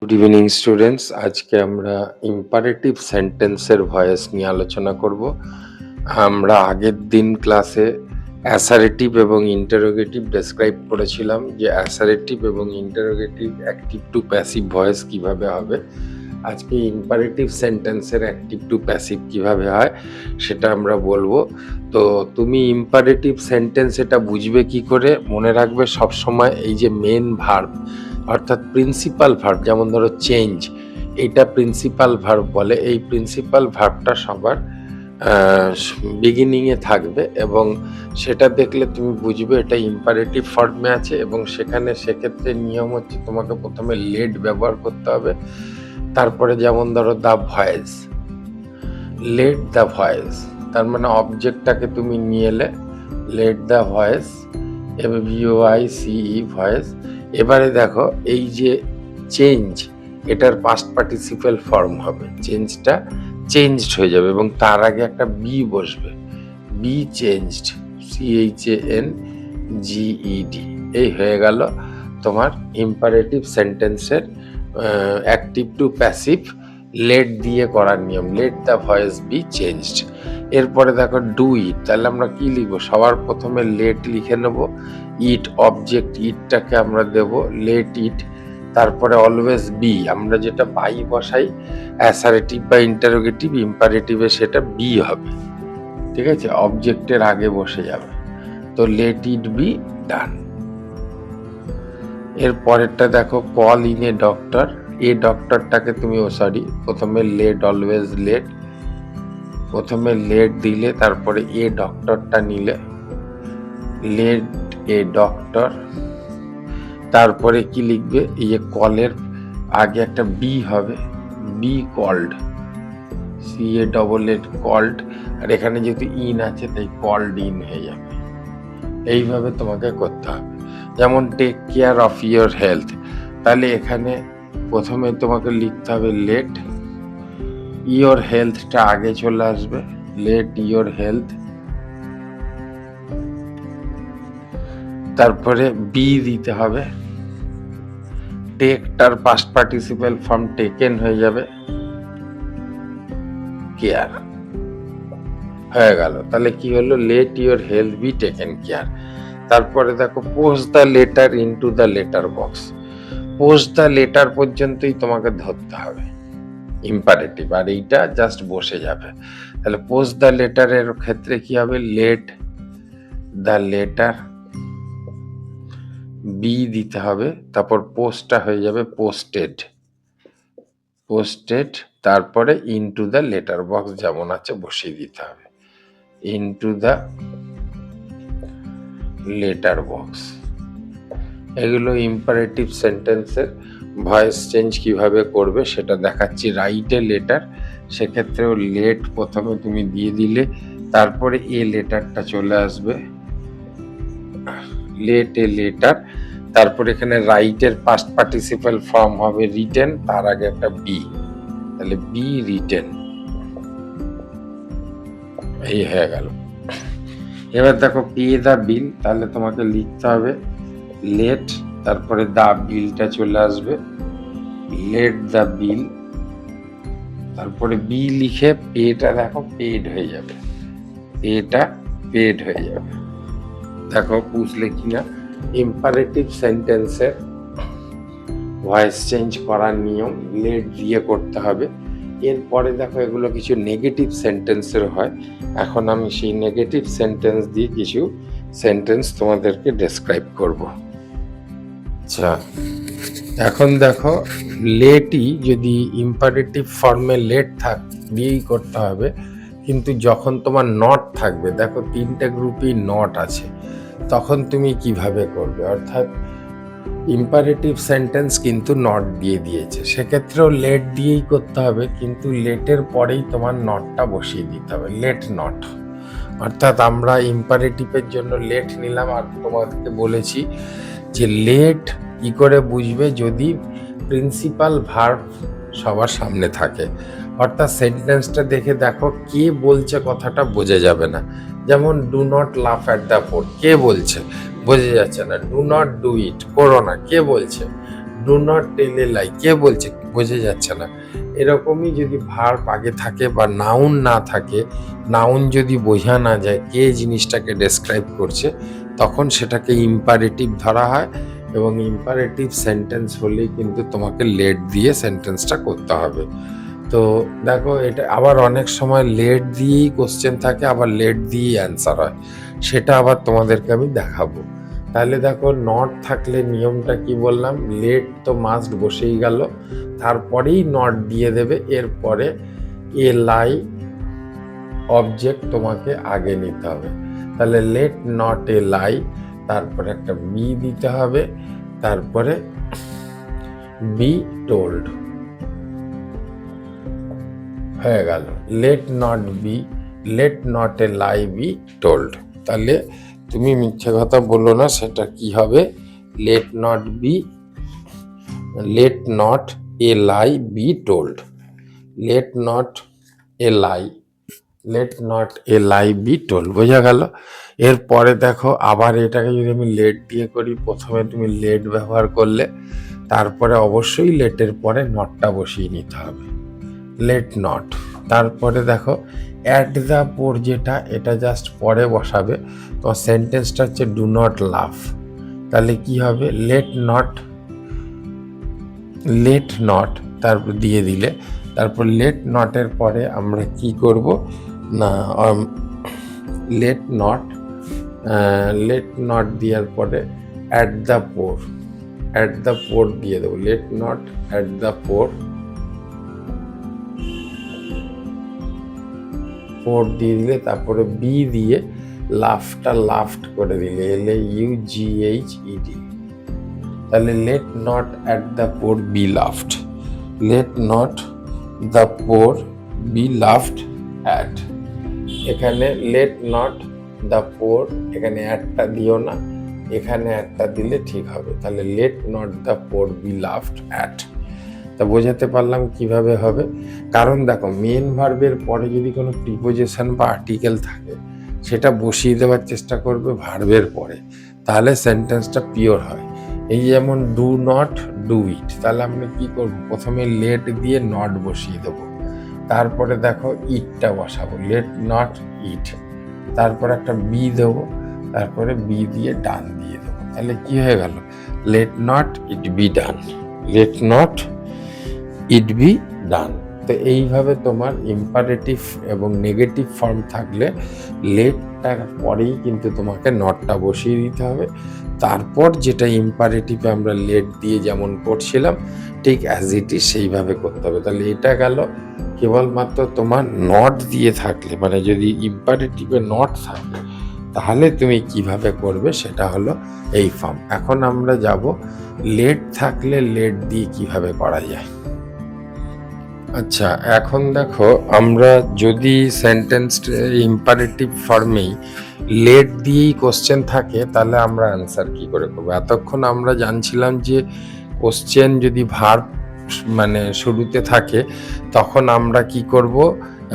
Good evening students, আজকে আমরা imperative সেন্টেন্সের ভয়েস নিয়ে আলোচনা করব। আমরা আগের দিন ক্লাসে অ্যাসারেটিভ এবং ইন্টারোগেটিভ ডেসক্রাইব করেছিলাম যে অ্যাসারেটিভ এবং interrogative active to passive voice কিভাবে হবে। আজকে ইম্পারেটিভ সেন্টেন্সের অ্যাক্টিভ টু প্যাসিভ কিভাবে হয় সেটা আমরা বলবো। তো তুমি ইম্পারেটিভ সেন্টেন্স এটা বুঝবে কি করে? মনে রাখবে সবসময় এই যে মেন ভার্ব অর্থাৎ প্রিন্সিপাল ভার্ব, যেমন ধরো চেঞ্জ, এইটা প্রিন্সিপাল ভার্ব বলে। এই প্রিন্সিপাল ভার্বটা সবার বিগিনিংয়ে থাকবে এবং সেটা দেখলে তুমি বুঝবে এটা ইম্পারেটিভ ফর্মে আছে। এবং সেক্ষেত্রে নিয়ম হচ্ছে তোমাকে প্রথমে লেট ব্যবহার করতে হবে, তারপরে যেমন ধরো the voice, let the voice, তার মানে অবজেক্টটাকে তুমি নিয়ে এলে, let the voice, VOICE voice. এবারে দেখো এই যে চেঞ্জ, এটার পাস্ট পার্টিসিপেল ফর্ম হবে, চেঞ্জটা চেঞ্জড হয়ে যাবে এবং তার আগে একটা বি বসবে, বি চেঞ্জড, CHANGED। এই হয়ে গেল তোমার ইম্পারেটিভ সেন্টেন্সের অ্যাক্টিভ টু প্যাসিভ লেট দিয়ে করার নিয়ম, let the voice be changed. এরপরে দেখো ডু ইট, তাহলে আমরা কি লিখবো? সবার প্রথমে লেট লিখে নেব, ইট অবজেক্ট, ইটটাকে আমরা দেব লেট ইট, তারপরে অলওয়েজ বি, আমরা যেটা বাই বসাই অ্যাসারেটিভ বা ইন্টারোগেটিভ, ইম্পারেটিভে সেটা বি হবে, ঠিক আছে, অবজেক্টের আগে বসে যাবে। তো লেট ইট বি ডান। এর পরেরটা দেখো কল ইন এ ডক্টর, এ ডক্টরটাকে তুমি প্রথমে লেট, অলওয়েজ লেট, প্রথমে লেট দিলে তারপরে এ ডক্টরটা নিলে, লেট এ ডক্টর, তারপরে কি লিখবে? এই কলের আগে একটা বি হবে, বি কল্ড, CALL কল্ড, আর এখানে যেহেতু ইন আছে তাই কল্ড ইন হয়ে যাবে। এইভাবে তোমাকে করতে হবে। যেমন take care of your health, তাহলে এখানে প্রথমে তোমাকে লিখতে হবে লেট, ইয়োর হেলথটা আগে চলে আসবে, লেট ইয়োর হেলথ, তারপরে বি দিতে হবে, tractor past participle form taken হয়ে যাবে, কেয়ার হয়ে গেল। তাহলে কি হলো? Let your health be taken care. তারপরে দেখো post the letter into the letter box, post the letter পর্যন্তই তোমাকে ধরতে হবে ইম্পারেটিভ, আর এইটা জাস্ট বসে যাবে। তাহলে পোস্ট দ্য লেটারের ক্ষেত্রে কি হবে? লেট দ্য লেটার, বি দিতে হবে, তারপর পোস্টটা হয়ে যাবে পোস্টেড, পোস্টেড, তারপরে ইনটু দ্য লেটার বক্স যেমন আছে বসিয়ে দিতে হবে, ইনটু দ্য লেটার বক্স। এগুলো ইম্পারেটিভ সেন্টেন্সের ভয়েস চেঞ্জ কিভাবে করবে সেটা দেখাচ্ছি। রাইট এ লেটার, সেক্ষেত্রেও লেট প্রথমে তুমি দিয়ে দিলে, তারপরে এ লেটারটা চলে আসবে, লেট এ লেটার, তারপরে এখানে রাইটের পাস্ট পার্টিসিপেল ফর্ম হবে রিটেন, তার আগে একটা বি, তাহলে বি রিটেন। এই হয়ে গেল। এবার দেখো পে দ্য বিল, তাহলে তোমাকে লিখতে হবে লেট, তারপরে দ্য বিলটা চলে আসবে, লেট দ্য বিল, তারপরে বি লিখে পেটা দেখো পেড হয়ে যাবে, পেটা পেড হয়ে যাবে। দেখো বুঝলে কিনা ইম্পারেটিভ সেন্টেন্সের ভয়েস চেঞ্জ করার নিয়ম লেট দিয়ে করতে হবে। এরপরে দেখো এগুলো কিছু নেগেটিভ সেন্টেন্সের হয়, এখন আমি সেই নেগেটিভ সেন্টেন্স দিয়ে কিছু সেন্টেন্স তোমাদেরকে ডেসক্রাইব করব। আচ্ছা, এখন দেখো লেটই যদি ইম্পারেটিভ ফর্মে লেট দিয়েই করতে হবে, কিন্তু যখন তোমার নট থাকবে, দেখো তিনটে গ্রুপই নট আছে, তখন তুমি কিভাবে করবে? অর্থাৎ ইম্পারেটিভ সেন্টেন্স কিন্তু নট দিয়ে দিয়েছে, সেক্ষেত্রেও লেট দিয়েই করতে হবে, কিন্তু লেটের পরেই তোমার নটটা বসিয়ে দিতে হবে, লেট নট। অর্থাৎ আমরা ইম্পারেটিভের জন্য লেট নিলাম, আর তোমাদেরকে বলেছি যে লেট কি করে বুঝবে? যদি প্রিন্সিপাল ভার্ব সবার সামনে থাকে, অর্থাৎ সেন্টেন্সটা দেখে দেখো কে বলছে কথাটা বোঝা যাবে না। যেমন do not laugh at the poor, কে বলছে? বোঝা যাচ্ছে না। ডু নট ডু ইট, করো না, কে বলছে? ডু নট টেল এ লাই, কে বলছে বোঝা যাচ্ছে না। এরকমই যদি ভার্ব আগে থাকে বা নাউন না থাকে, নাউন যদি বোঝা না যায় কে জিনিসটাকে ডেসক্রাইব করছে, তখন সেটাকে ইম্পারেটিভ ধরা হয়, এবং ইম্পারেটিভ সেন্টেন্স হলেই কিন্তু তোমাকে লেট দিয়ে সেন্টেন্সটা করতে হবে। তো দেখো, এটা আবার অনেক সময় লেট দিয়েই কোশ্চেন থাকে, আবার লেট দিয়েই অ্যান্সার হয়, সেটা আবার তোমাদেরকে আমি দেখাবো। তাহলে দেখো, নট থাকলে নিয়মটা কি বললাম, লেট তো মাস্ট বসেই গেল, তারপরেই নট দিয়ে দেবে, এরপরে এ লাই অবজেক্ট তোমাকে আগে নিতে হবে। তাহলে লেট নট এ লাই, তারপরে একটা বি দিতে হবে, তারপরে বি টোল্ড হয়ে গেল। Let not a lie be told. তাহলে তুমি মিথ্যে কথা বলো না, সেটা কি হবে, let not a lie be told. Let not a lie be told, বোঝা গেল। এরপরে দেখো, আবার এটাকে যদি আমি লেট দিয়ে করি, প্রথমে তুমি লেট ব্যবহার করলে, তারপরে অবশ্যই লেটের পরে নটটা বসিয়ে নিতে হবে, লেট নট। তারপরে দেখো, অ্যাট দ্য পোর, যেটা এটা জাস্ট পরে বসাবে। তোমার সেন্টেন্সটা হচ্ছে ডু নট লাফ, তাহলে কি হবে, লেট নট তারপর দিয়ে দিলে, তারপর লেট নটের পরে আমরা কি করব না, লেট নট দেওয়ার পরে অ্যাট দ্য পোর দিয়ে দেবো, লেট নট অ্যাট দ্য পোর দিয়ে দিলে, তারপরে বি দিয়ে লাফট করে দিলে, LAUGHED, তাহলে let not at the poor be laughed, let not the poor be laughed at. এখানে লেট নট দ্য পোর, এখানে অ্যাটটা দিও না, এখানে অ্যাটটা দিলে ঠিক হবে। তাহলে let not the poor be laughed at. তা বোঝাতে পারলাম কিভাবে হবে। কারণ দেখো, মেন ভার্বের পরে যদি কোনো প্রিপোজিশন বা আর্টিকেল থাকে, সেটা বসিয়ে দেওয়ার চেষ্টা করবে ভার্বের পরে, তাহলে সেন্টেন্সটা পিওর হয়। এই যেমন ডু নট ডু ইট, তাহলে আমরা কি করব, প্রথমে লেট দিয়ে নট বসিয়ে দেবো, তারপরে দেখো ইটটা বসাবো, লেট নট ইট, তারপর একটা বি দেবো, তারপরে বি দিয়ে ডান দিয়ে দেবো, তাহলে কি হয়ে গেল, let not it be done, let not it be ডান। তো এইভাবে তোমার ইম্পারেটিভ এবং নেগেটিভ ফর্ম থাকলে লেটটার পরেই কিন্তু তোমাকে নটটা বসিয়ে দিতে হবে, তারপর যেটা ইম্পারেটিভে আমরা লেট দিয়ে যেমন করছিলাম ঠিক অ্যাজ ইট ইজ সেইভাবে করতে হবে। তাহলে এটা গেল কেবলমাত্র তোমার নট দিয়ে থাকলে, মানে যদি ইম্পারেটিভে নট থাকে তাহলে তুমি কিভাবে করবে, সেটা হলো এই ফর্ম। এখন আমরা যাব লেট থাকলে লেট দিয়ে কিভাবে করা যায়। আচ্ছা, এখন দেখো, আমরা যদি সেন্টেন্স ইম্পারেটিভ ফর্মেই লেট দিয়েই কোশ্চেন থাকে, তাহলে আমরা অ্যান্সার কি করে করবো। এতক্ষণ আমরা জানছিলাম যে কোশ্চেন যদি ভার্ব মানে শুরুতে থাকে তখন আমরা কি করব,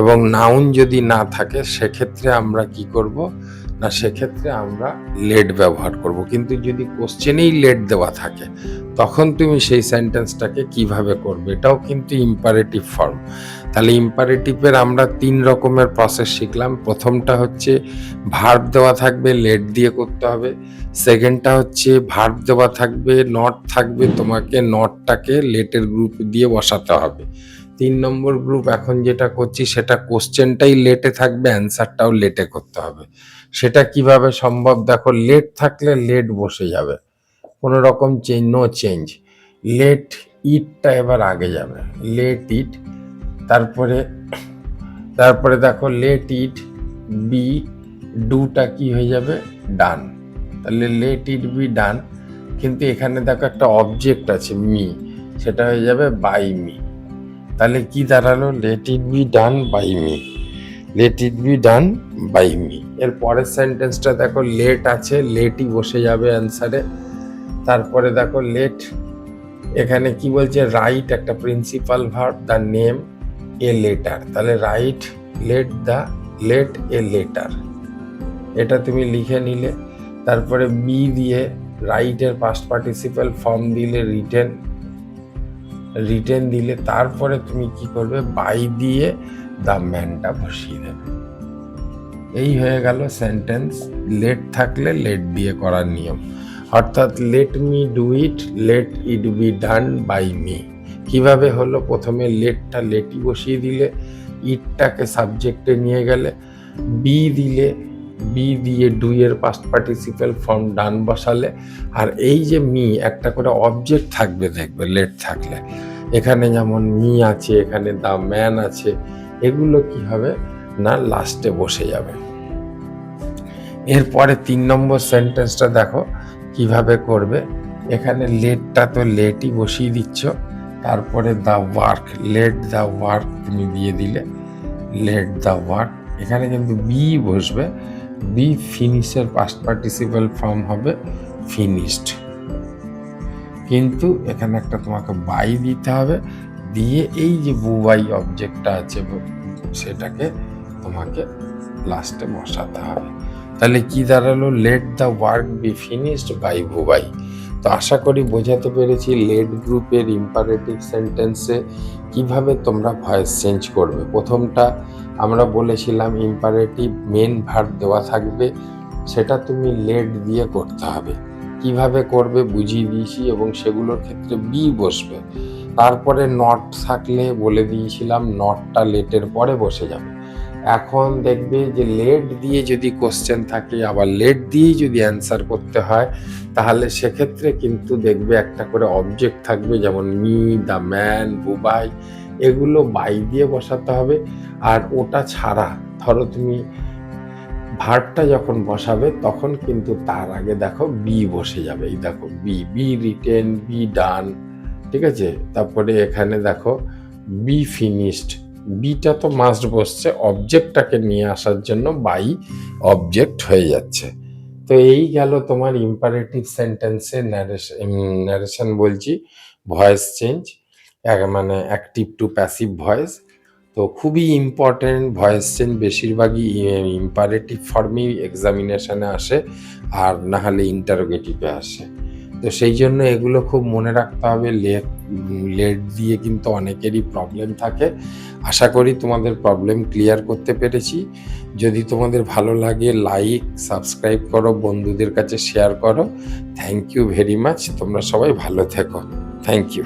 এবং নাউন যদি না থাকে সেক্ষেত্রে আমরা কি করব না, সেক্ষেত্রে আমরা লেট ব্যবহার করব। কিন্তু যদি কোশ্চেনেই লেট দেওয়া থাকে তখন তুমি সেই সেন্টেন্সটাকে কিভাবে করবে, এটাও কিন্তু ইম্পারেটিভ ফর্ম। তাহলে ইম্পারেটিভের আমরা 3 রকমের প্রসেস শিখলাম। প্রথমটা হচ্ছে ভার্ব দেওয়া থাকবে, লেট দিয়ে করতে হবে। সেকেন্ডটা হচ্ছে ভার্ব দেওয়া থাকবে, নট থাকবে, তোমাকে নটটাকে লেটের গ্রুপ দিয়ে বসাতে হবে। 3 নম্বর গ্রুপ এখন যেটা করছি সেটা কোশ্চেনটাই লেটে থাকবে, অ্যান্সারটাও লেটে করতে হবে। সেটা কিভাবে সম্ভব, দেখো, লেট থাকলে লেট বসে যাবে, কোনো রকম নো চেঞ্জ। লেট ইটটা এবার আগে যাবে, লেট ইট, তারপরে দেখো লেট ইট বি ডুটা কি হয়ে যাবে, ডান। তাহলে লেট ইট বি ডান, কিন্তু এখানে দেখো একটা অবজেক্ট আছে মি, সেটা হয়ে যাবে বাই মি। তাহলে কি দাঁড়ালো, let it be done by me, let it be done by me. এর পরের সেন্টেন্সটা দেখো, লেট আছে, লেটই বসে যাবে অ্যান্সারে। তারপরে দেখো লেট, এখানে কি বলছে, রাইট একটা principal verb, the name a letter, তাহলে রাইট লেট এ লেটার, এটা তুমি লিখে নিলে। তারপরে বি দিয়ে রাইটের পাস্ট পার্টিসিপাল ফর্ম দিলে রিটেন, রিটেন দিলে তারপরে তুমি কি করবে, বাই দিয়ে দ্য ম্যানটা বসিয়ে দেবে। এই হয়ে গেল সেন্টেন্স। লেট থাকলে লেট দিয়ে করার নিয়ম, অর্থাৎ let me do it, let it be done by me. কিভাবে হলো, প্রথমে লেটটা লেটই বসিয়ে দিলে, ইটটাকে সাবজেক্টে নিয়ে গেলে, বি দিলে, বি দিয়ে ডু এর পাস্ট পার্টিসিপাল ফর্ম ডান বসালে, আর এই যে মি একটা করে অবজেক্ট থাকবে দেখবে লেট থাকলে, এখানে যেমন মি আছে, এখানে দ্য ম্যান আছে, এগুলো কি হবে না লাস্টে বসে যাবে। এরপরে 3 নম্বর সেন্টেন্সটা দেখো কিভাবে করবে। এখানে লেটটা তো লেটই বসিয়ে দিচ্ছ, তারপরে the work, late the work তুমি দিয়ে দিলে, লেট দ্য ওয়ার্ক, এখানে কিন্তু বি বসবে, বি ফিনিশের পাস্ট পার্টিসিপাল ফর্ম হবে ফিনিশড, কিন্তু এখানে একটা তোমাকে বাই দিতে হবে, দিয়ে এই যে বুবাই অবজেক্টটা আছে সেটাকে তোমাকে লাস্টে বসাতে হবে। তাহলে কি দাঁড়ালো, let the work be finished by Bubai. তো আশা করি বোঝাতে পেরেছি লেট গ্রুপের ইম্পারেটিভ সেন্টেন্সে কিভাবে তোমরা ভয়েস চেঞ্জ করবে। প্রথমটা আমরা বলেছিলাম ইম্পারেটিভ মেন ভার্ব দেওয়া থাকবে, সেটা তুমি লেট দিয়ে করতে হবে। কিভাবে করবে বুঝিয়ে দিয়েছি, এবং সেগুলোর ক্ষেত্রে বি বসবে। তারপরে নট থাকলে বলে দিয়েছিলাম নটটা লেটের পরে বসে যাবে। এখন দেখবে যে লেট দিয়ে যদি কোশ্চেন থাকে, আবার লেট দিয়েই যদি অ্যান্সার করতে হয়, তাহলে সেক্ষেত্রে কিন্তু দেখবে একটা করে অবজেক্ট থাকবে, যেমন মি, দ্য ম্যান, বুবাই, এগুলো বাই দিয়ে বসাতে হবে। আর ওটা ছাড়া ধরো তুমি ভার্বটা যখন বসাবে তখন কিন্তু তার আগে দেখো বি বসে যাবে। এই দেখো be, be written, be done, ঠিক আছে। তারপরে এখানে দেখো বি ফিনিশড, বিটা তো মাস্ট বসছে, অবজেক্টটাকে নিয়ে আসার জন্য বাই অবজেক্ট হয়ে যাচ্ছে। তো এই গেল তোমার ইম্পারেটিভ সেন্টেন্সে ন্যারেশন বলছি, ভয়েস চেঞ্জ, মানে অ্যাক্টিভ টু প্যাসিভ ভয়েস। তো খুবই ইম্পর্টেন্ট ভয়েস চেঞ্জ, বেশিরভাগই ইম্পারেটিভ ফর্মেই এক্সামিনেশনে আসে, আর না হলে ইন্টারোগেটিভে আসে। তো সেই জন্য এগুলো খুব মনে রাখতে হবে। লেট দিয়ে কিন্তু অনেকেরই প্রবলেম থাকে। আশা করি তোমাদের প্রবলেম ক্লিয়ার করতে পেরেছি। যদি তোমাদের ভালো লাগে লাইক, সাবস্ক্রাইব করো, বন্ধুদের কাছে শেয়ার করো। Thank you very much. তোমরা সবাই ভালো থেকো। Thank you.